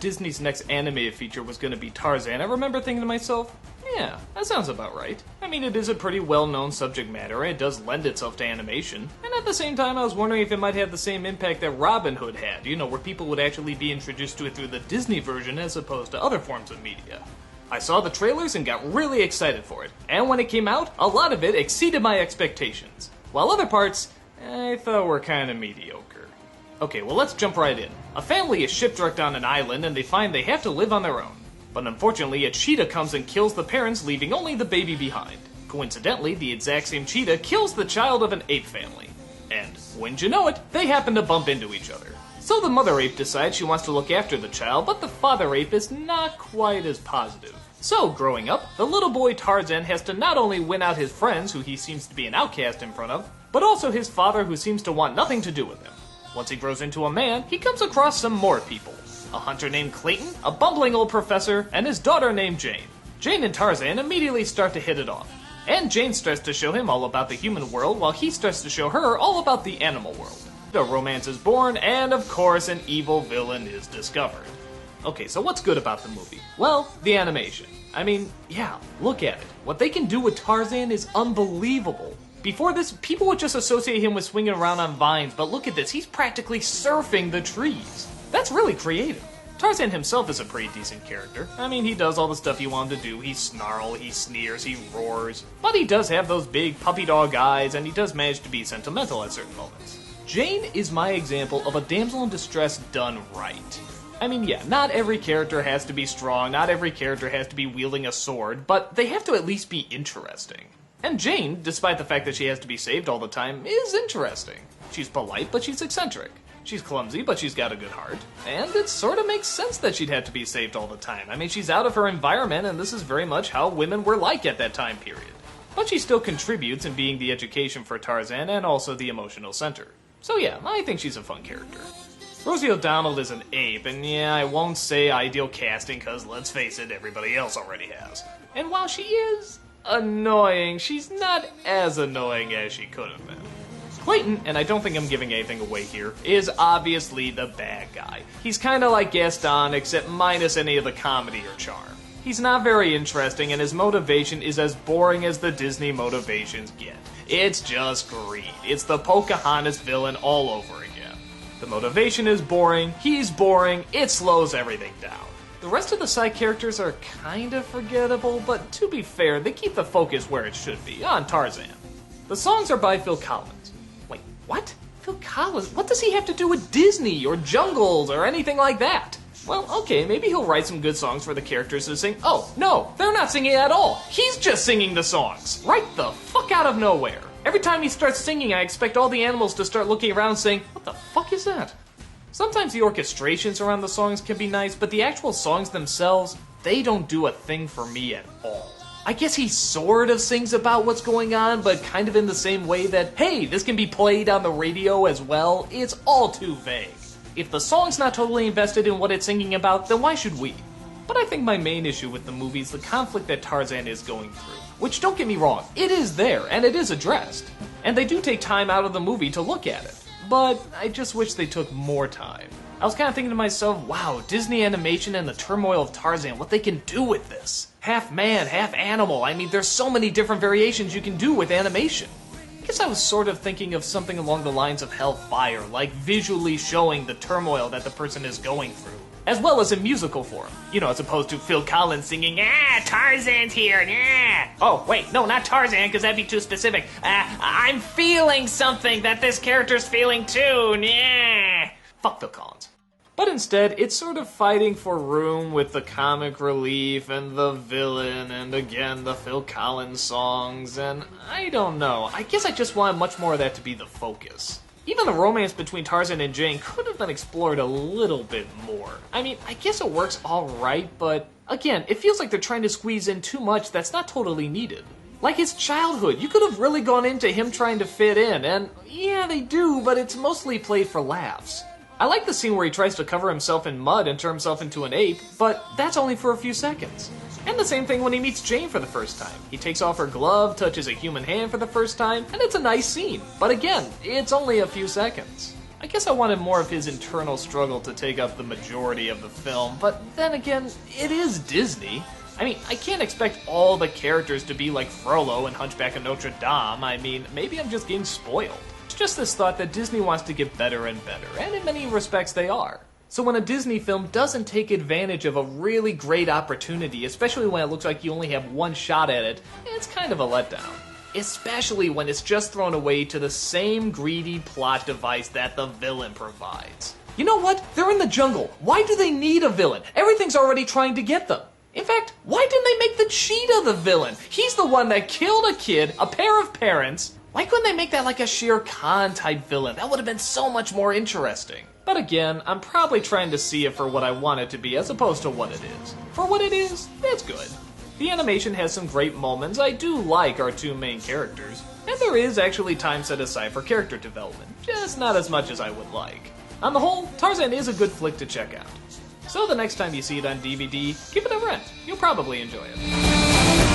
Disney's next animated feature was going to be Tarzan, I remember thinking to myself, yeah, that sounds about right. I mean, it is a pretty well-known subject matter, and it does lend itself to animation. And at the same time, I was wondering if it might have the same impact that Robin Hood had, you know, where people would actually be introduced to it through the Disney version as opposed to other forms of media. I saw the trailers and got really excited for it, and when it came out, a lot of it exceeded my expectations, while other parts, I thought were kinda mediocre. Okay, well let's jump right in. A family is shipwrecked on an island and they find they have to live on their own. But unfortunately, a cheetah comes and kills the parents, leaving only the baby behind. Coincidentally, the exact same cheetah kills the child of an ape family. And, wouldn't you know it, they happen to bump into each other. So the mother ape decides she wants to look after the child, but the father ape is not quite as positive. So, growing up, the little boy Tarzan has to not only win out his friends, who he seems to be an outcast in front of, but also his father, who seems to want nothing to do with him. Once he grows into a man, he comes across some more people. A hunter named Clayton, a bumbling old professor, and his daughter named Jane. Jane and Tarzan immediately start to hit it off. And Jane starts to show him all about the human world, while he starts to show her all about the animal world. The romance is born, and of course an evil villain is discovered. Okay, so what's good about the movie? Well, the animation. I mean, yeah, look at it. What they can do with Tarzan is unbelievable. Before this, people would just associate him with swinging around on vines, but look at this, he's practically surfing the trees. That's really creative. Tarzan himself is a pretty decent character. I mean, he does all the stuff you want him to do. He snarls, he sneers, he roars. But he does have those big puppy dog eyes, and he does manage to be sentimental at certain moments. Jane is my example of a damsel in distress done right. I mean, yeah, not every character has to be strong, not every character has to be wielding a sword, but they have to at least be interesting. And Jane, despite the fact that she has to be saved all the time, is interesting. She's polite, but she's eccentric. She's clumsy, but she's got a good heart. And it sort of makes sense that she'd have to be saved all the time. I mean, she's out of her environment, and this is very much how women were like at that time period. But she still contributes in being the education for Tarzan and also the emotional center. So yeah, I think she's a fun character. Rosie O'Donnell is an ape, and yeah, I won't say ideal casting, cause let's face it, everybody else already has. And while she is annoying, she's not as annoying as she could have been. Clayton, and I don't think I'm giving anything away here, is obviously the bad guy. He's kinda like Gaston, except minus any of the comedy or charm. He's not very interesting, and his motivation is as boring as the Disney motivations get. It's just greed. It's the Pocahontas villain all over again. The motivation is boring, he's boring, it slows everything down. The rest of the side characters are kinda forgettable, but to be fair, they keep the focus where it should be, on Tarzan. The songs are by Phil Collins. Wait, what? Phil Collins? What does he have to do with Disney, or Jungles, or anything like that? Well, okay, maybe he'll write some good songs for the characters to sing. Oh, no, they're not singing at all. He's just singing the songs. Right the fuck out of nowhere. Every time he starts singing, I expect all the animals to start looking around saying, what the fuck is that? Sometimes the orchestrations around the songs can be nice, but the actual songs themselves, they don't do a thing for me at all. I guess he sort of sings about what's going on, but kind of in the same way that, hey, this can be played on the radio as well. It's all too vague. If the song's not totally invested in what it's singing about, then why should we? But I think my main issue with the movie is the conflict that Tarzan is going through. Which, don't get me wrong, it is there, and it is addressed. And they do take time out of the movie to look at it. But I just wish they took more time. I was kind of thinking to myself, wow, Disney animation and the turmoil of Tarzan, what they can do with this. Half man, half animal. I mean, there's so many different variations you can do with animation. I guess I was sort of thinking of something along the lines of Hellfire, like visually showing the turmoil that the person is going through. As well as in musical form. You know, as opposed to Phil Collins singing, Tarzan's here, Oh, wait, no, not Tarzan, because that'd be too specific. I'm feeling something that this character's feeling too, Fuck Phil Collins. But instead, it's sort of fighting for room with the comic relief and the villain and again the Phil Collins songs, and I don't know. I guess I just wanted much more of that to be the focus. Even the romance between Tarzan and Jane could have been explored a little bit more. I mean, I guess it works alright, but again, it feels like they're trying to squeeze in too much that's not totally needed. Like his childhood, you could have really gone into him trying to fit in, and yeah, they do, but it's mostly played for laughs. I like the scene where he tries to cover himself in mud and turn himself into an ape, but that's only for a few seconds. And the same thing when he meets Jane for the first time. He takes off her glove, touches a human hand for the first time, and it's a nice scene. But again, it's only a few seconds. I guess I wanted more of his internal struggle to take up the majority of the film, but then again, it is Disney. I mean, I can't expect all the characters to be like Frollo and Hunchback of Notre Dame. I mean, maybe I'm just getting spoiled. It's just this thought that Disney wants to get better and better, and in many respects they are. So when a Disney film doesn't take advantage of a really great opportunity, especially when it looks like you only have one shot at it, it's kind of a letdown. Especially when it's just thrown away to the same greedy plot device that the villain provides. You know what? They're in the jungle. Why do they need a villain? Everything's already trying to get them. In fact, why didn't they make the cheetah the villain? He's the one that killed a kid, a pair of parents. Why couldn't they make that like a Shere Khan type villain? That would have been so much more interesting. But again, I'm probably trying to see it for what I want it to be as opposed to what it is. For what it is, it's good. The animation has some great moments. I do like our two main characters, and there is actually time set aside for character development, just not as much as I would like. On the whole, Tarzan is a good flick to check out. So the next time you see it on DVD, give it a rent. You'll probably enjoy it.